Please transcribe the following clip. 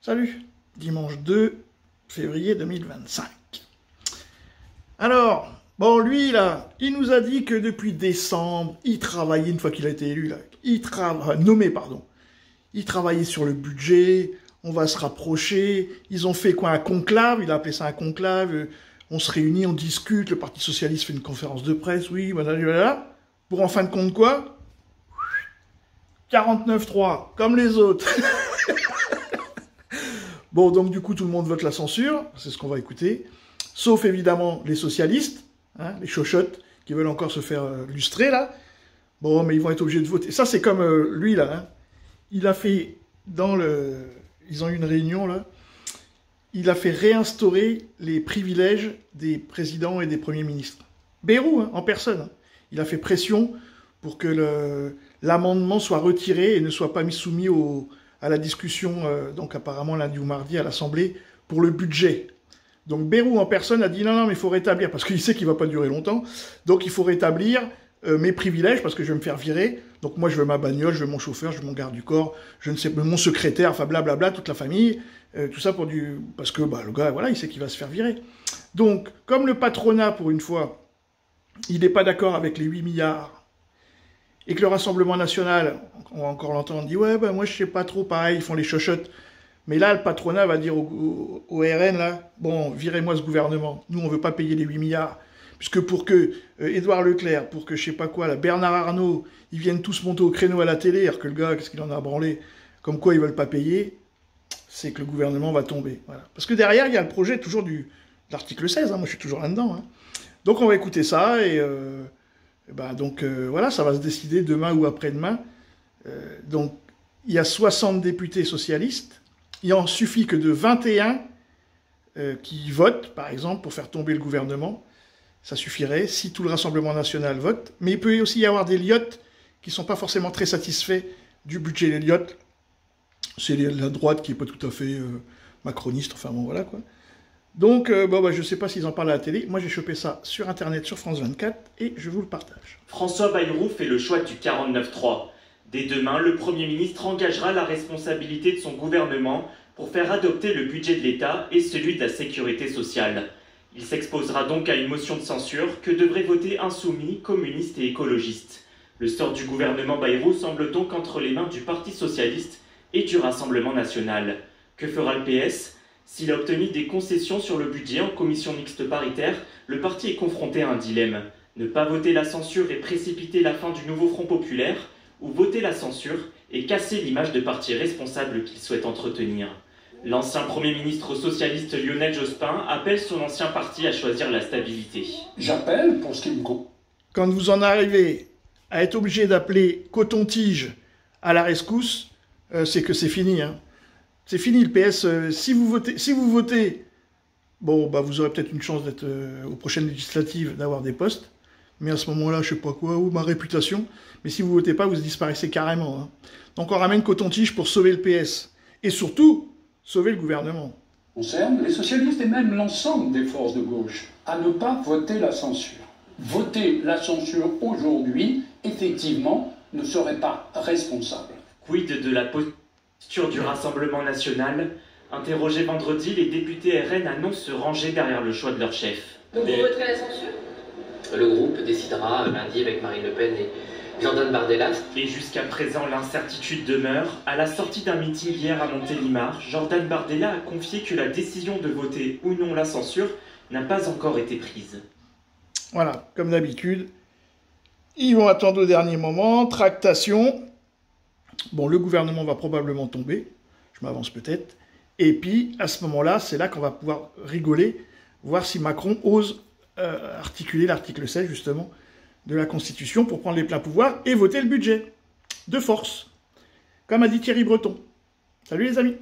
Salut, dimanche 2 février 2025. Alors, bon, lui, là, il nous a dit que depuis décembre, il travaillait, une fois qu'il a été élu, là, nommé, pardon, il travaillait sur le budget, on va se rapprocher, ils ont fait quoi, un conclave, il a appelé ça un conclave, on se réunit, on discute, le Parti Socialiste fait une conférence de presse, oui, voilà, pour en fin de compte quoi 49-3, comme les autres. Bon, donc du coup, tout le monde vote la censure, c'est ce qu'on va écouter, sauf évidemment les socialistes, hein, les chochottes, qui veulent encore se faire lustrer, là. Bon, mais ils vont être obligés de voter. Ça, c'est comme lui, là, hein. Il a fait, ils ont eu une réunion, là, il a fait réinstaurer les privilèges des présidents et des premiers ministres. Bayrou, hein, en personne. Hein. Il a fait pression pour que l'amendement soit retiré et ne soit pas mis soumis à la discussion, donc apparemment lundi ou mardi à l'Assemblée, pour le budget. Donc Bayrou en personne a dit non, mais il faut rétablir, parce qu'il sait qu'il ne va pas durer longtemps, donc il faut rétablir mes privilèges, parce que je vais me faire virer, donc moi je veux ma bagnole, je veux mon chauffeur, je veux mon garde du corps, je ne sais pas, mon secrétaire, enfin blablabla, toute la famille, tout ça parce que le gars, voilà, il sait qu'il va se faire virer. Donc, comme le patronat, pour une fois, il n'est pas d'accord avec les 8 milliards, et que le Rassemblement National, on va encore l'entendre, dit « Ouais, moi je sais pas trop, pareil, ils font les chochottes. » Mais là, le patronat va dire au RN, là, « Bon, virez-moi ce gouvernement. Nous, on veut pas payer les 8 milliards. » Puisque pour que Édouard Leclerc, pour que je sais pas quoi, là, Bernard Arnault, ils viennent tous monter au créneau à la télé, alors que le gars, qu'est-ce qu'il en a branlé, comme quoi ils veulent pas payer, c'est que le gouvernement va tomber. Voilà. Parce que derrière, il y a le projet toujours de l'article 16, hein, moi je suis toujours là-dedans. Hein. Donc on va écouter ça, et... voilà, ça va se décider demain ou après-demain. Donc, il y a 60 députés socialistes. Il en suffit que de 21 qui votent, par exemple, pour faire tomber le gouvernement. Ça suffirait si tout le Rassemblement national vote. Mais il peut aussi y avoir des lyotes qui ne sont pas forcément très satisfaits du budget des lyotes. C'est la droite qui n'est pas tout à fait macroniste. Enfin bon, voilà quoi. Donc, je ne sais pas s'ils en parlent à la télé. Moi, j'ai chopé ça sur Internet, sur France 24, et je vous le partage. François Bayrou fait le choix du 49-3. Dès demain, le Premier ministre engagera la responsabilité de son gouvernement pour faire adopter le budget de l'État et celui de la sécurité sociale. Il s'exposera donc à une motion de censure que devraient voter insoumis, communistes et écologistes. Le sort du gouvernement Bayrou semble donc entre les mains du Parti Socialiste et du Rassemblement National. Que fera le PS ? S'il a obtenu des concessions sur le budget en commission mixte paritaire, le parti est confronté à un dilemme. Ne pas voter la censure et précipiter la fin du nouveau Front populaire, ou voter la censure et casser l'image de parti responsable qu'il souhaite entretenir. L'ancien Premier ministre socialiste Lionel Jospin appelle son ancien parti à choisir la stabilité. J'appelle pour ce qui me compte. Quand vous en arrivez à être obligé d'appeler coton-tige à la rescousse, c'est que c'est fini, hein. C'est fini le PS. Si vous votez, bon, vous aurez peut-être une chance d'être aux prochaines législatives, d'avoir des postes. Mais à ce moment-là, je sais pas quoi, ou ma réputation. Mais si vous votez pas, vous disparaissez carrément. Hein. Donc on ramène coton-tige pour sauver le PS. Et surtout, sauver le gouvernement. Concerne les socialistes et même l'ensemble des forces de gauche à ne pas voter la censure. Voter la censure aujourd'hui, effectivement, ne serait pas responsable. Quid de la posture du Rassemblement National? Interrogés vendredi, les députés RN annoncent se ranger derrière le choix de leur chef. Donc vous voterez la censure? Le groupe décidera lundi avec Marine Le Pen et Jordan Bardella. Et jusqu'à présent, l'incertitude demeure. À la sortie d'un meeting hier à Montélimar, Jordan Bardella a confié que la décision de voter ou non la censure n'a pas encore été prise. Voilà, comme d'habitude, ils vont attendre au dernier moment, tractation. Bon, le gouvernement va probablement tomber, je m'avance peut-être. Et puis, à ce moment-là, c'est là qu'on va pouvoir rigoler, voir si Macron ose articuler l'article 16, justement, de la Constitution pour prendre les pleins pouvoirs et voter le budget, de force, comme a dit Thierry Breton. Salut les amis.